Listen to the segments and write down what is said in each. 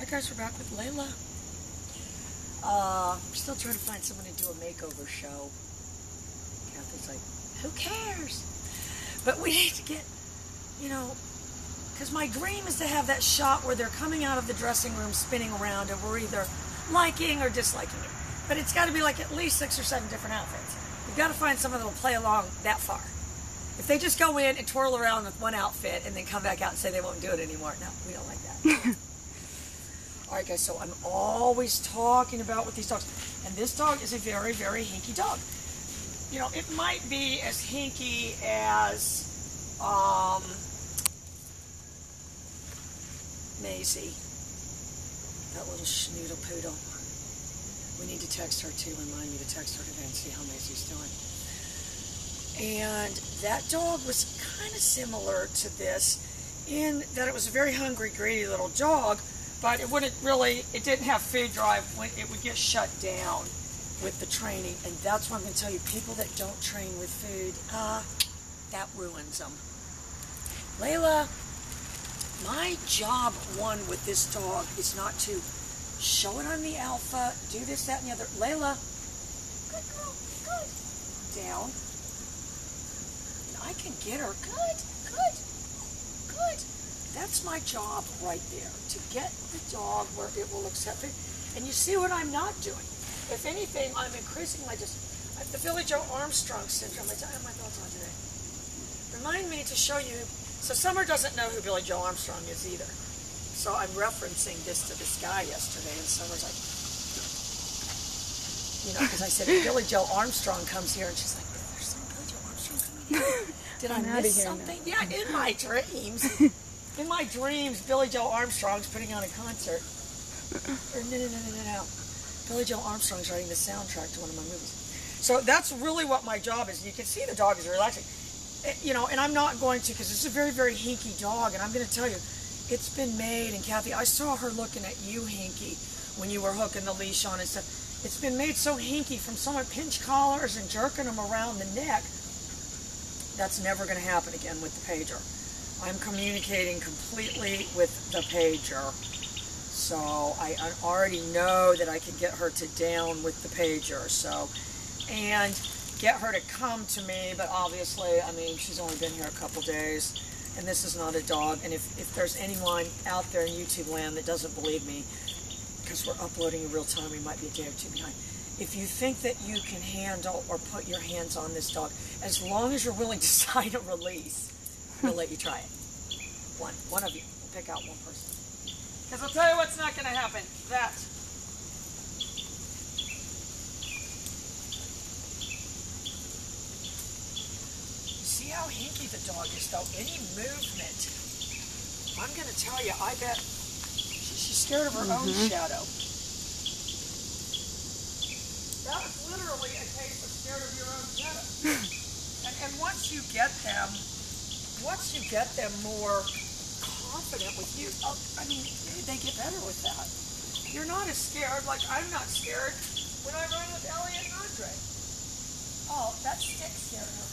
Hi guys, we're back with Layla. I'm still trying to find someone to do a makeover show. Kathy's like, who cares? But we need to get, you know, because my dream is to have that shot where they're coming out of the dressing room spinning around and we're either liking or disliking it. But it's got to be like at least 6 or 7 different outfits. We've got to find someone that will play along that far. If they just go in and twirl around with one outfit and then come back out and say they won't do it anymore, no, we don't like that. Alright guys, so I'm always talking about with these dogs. And this dog is a very, very hinky dog. You know, it might be as hinky as Maisie. That little schnoodle poodle. We need to text her too. Remind me to text her today and see how Maisie's doing. And that dog was kind of similar to this in that it was a very hungry, greedy little dog, but it wouldn't really, it didn't have food drive. It would get shut down with the training. And that's what I'm going to tell you. People that don't train with food, that ruins them. Layla, my job one with this dog is not to show it on the alpha, do this, that, and the other. Layla, good girl, good. Down. And I can get her. Good, good, good. That's my job right there, to get the dog where it will accept it. And you see what I'm not doing. If anything, I'm increasing my the Billy Joe Armstrong syndrome. I have my thoughts on today. Remind me to show you. So Summer doesn't know who Billy Joe Armstrong is either. So I'm referencing this to this guy yesterday, and Summer's like, you know, because I said, Billy Joe Armstrong comes here, and she's like, there's some Billy Joe Armstrong coming here. Did I miss something? Now. Yeah, in my dreams. In my dreams, Billy Joe Armstrong's putting on a concert. Or no. Billy Joe Armstrong's writing the soundtrack to one of my movies. So that's really what my job is. You can see the dog is relaxing. You know, and I'm not going to, because it's a very, very hinky dog, and I'm going to tell you, it's been made, and Kathy, I saw her looking at you, Hinky, when you were hooking the leash on and stuff. It's been made so hinky from someone pinch collars and jerking them around the neck. That's never going to happen again with the pager. I'm communicating completely with the pager. So I already know that I can get her to down with the pager. So, and get her to come to me, but obviously, I mean, she's only been here a couple days. And this is not a dog. And if there's anyone out there in YouTube land that doesn't believe me, because we're uploading in real time, we might be a day or two behind. If you think that you can handle or put your hands on this dog, as long as you're willing to sign a release, we'll let you try it. One of you. We'll pick out one person. Because I'll tell you what's not going to happen. That. See how hinky the dog is, though? Any movement, I'm going to tell you, I bet she's scared of her own shadow. That was literally a case of scared of your own shadow. And once you get them more confident with you, I mean, they get better with that. You're not as scared, like I'm not scared when I run with Elliot and Andre. Oh, that stick scared her.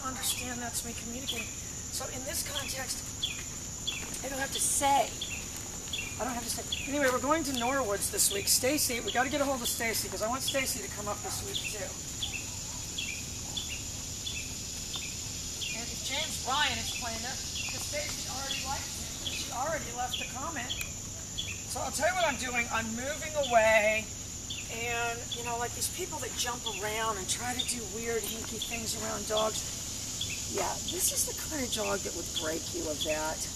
Understand that's me communicating. So in this context, I don't have to say. Anyway, we're going to Norwoods this week. Stacy, we got to get a hold of Stacy because I want Stacy to come up this week too. And if James Ryan is playing there, because Stacy already likes him, she already left a comment. So I'll tell you what I'm doing. I'm moving away. And, you know, like these people that jump around and try to do weird, hinky things around dogs. Yeah, this is the kind of dog that would break you of that.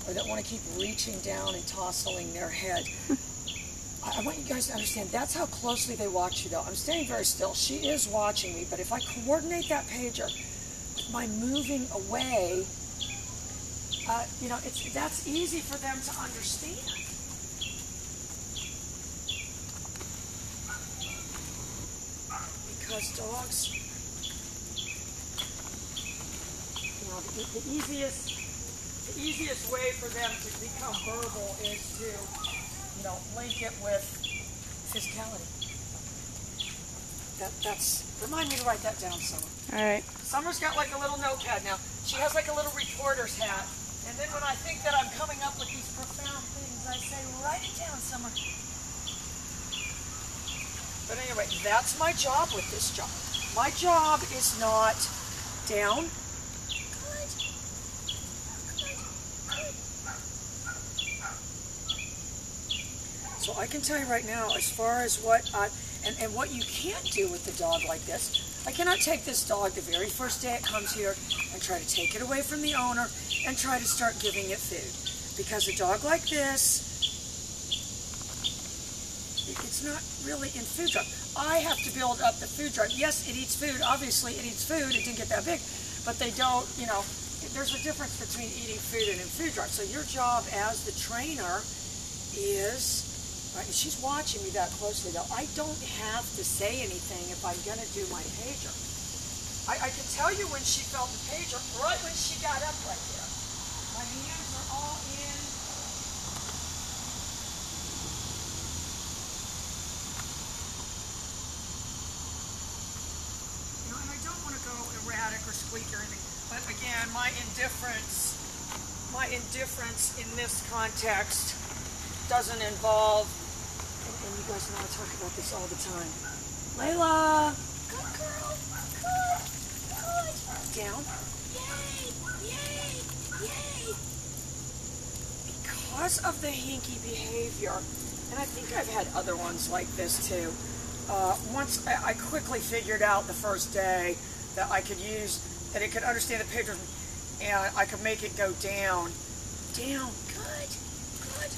Or that want to keep reaching down and tossling their head. I want you guys to understand, that's how closely they watch you, though. I'm staying very still. She is watching me, but if I coordinate that pager by moving away, you know, that's easy for them to understand. these dogs, you know, the easiest way for them to become verbal is to, you know, link it with physicality. Remind me to write that down, Summer. All right. Summer's got like a little notepad now. She has like a little reporter's hat. And then when I think that I'm coming up with these profound things, I say, write it down, Summer. But anyway, that's my job with this job. My job is not down. So I can tell you right now, as far as what and what you can't do with a dog like this, I cannot take this dog the very first day it comes here and try to take it away from the owner and try to start giving it food. Because a dog like this, it's not really in food drive. I have to build up the food drive. Yes, it eats food. Obviously, it eats food. It didn't get that big. But they don't, you know, there's a difference between eating food and in food drive. So your job as the trainer is... Right, and she's watching me that closely, though. I don't have to say anything if I'm going to do my pager. I can tell you when she felt the pager, right when she got up right there. My hands are all in. You know, and I don't want to go erratic or squeaky or anything. But again, my indifference in this context doesn't involve, and you guys know I talk about this all the time. Layla! Good girl! Good! Good! Down. Yay! Yay! Yay! Because of the hinky behavior, and I think I've had other ones like this too, once I quickly figured out the first day that I could use, that it could understand the pager, and I could make it go down. Down. Good. Good.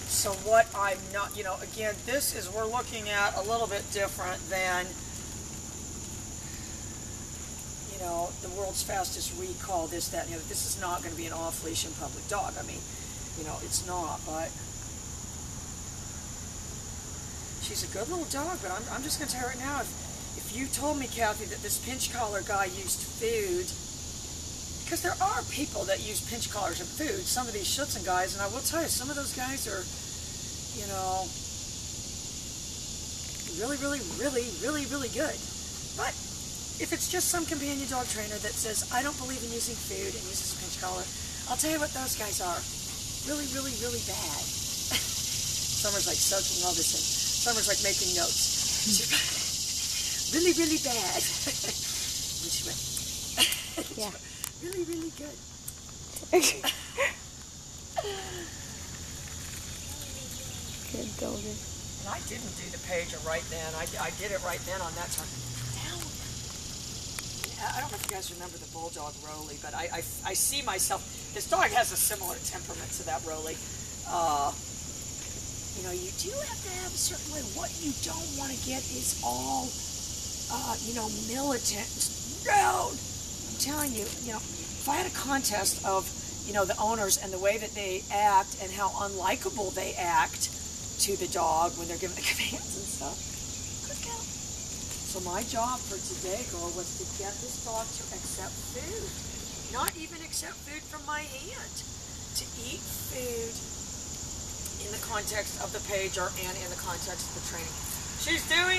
So what I'm not, you know, again, this is, we're looking at a little bit different than, you know, the world's fastest recall, this, that, and the other. This is not going to be an off-leash in public dog. I mean, you know, it's not, but she's a good little dog, but I'm just going to tell you right now, if you told me, Kathy, that this pinch collar guy used food, because there are people that use pinch collars and food, some of these Schutzen guys, and I will tell you, some of those guys are, you know, really, really, really, really, really good. But if it's just some companion dog trainer that says, I don't believe in using food and uses a pinch collar, I'll tell you what those guys are. Really, really, really bad. Summer's like soaking all this in. Summer's like making notes. Really, really bad. And she went, yeah. Really, really good. Good doggy. And I didn't do the pager right then. I did it right then on that turn. Down. I don't know if you guys remember the bulldog Rolly, but I see myself. This dog has a similar temperament to that Rolly. You know, you do have to have a certain way. What you don't want to get is all, you know, militant. No! I'm telling you, you know, if I had a contest of, you know, the owners and the way that they act and how unlikable they act to the dog when they're given the commands and stuff, good girl. So my job for today, girl, was to get this dog to accept food. Not even accept food from my hand. To eat food in the context of the pager and in the context of the training. She's doing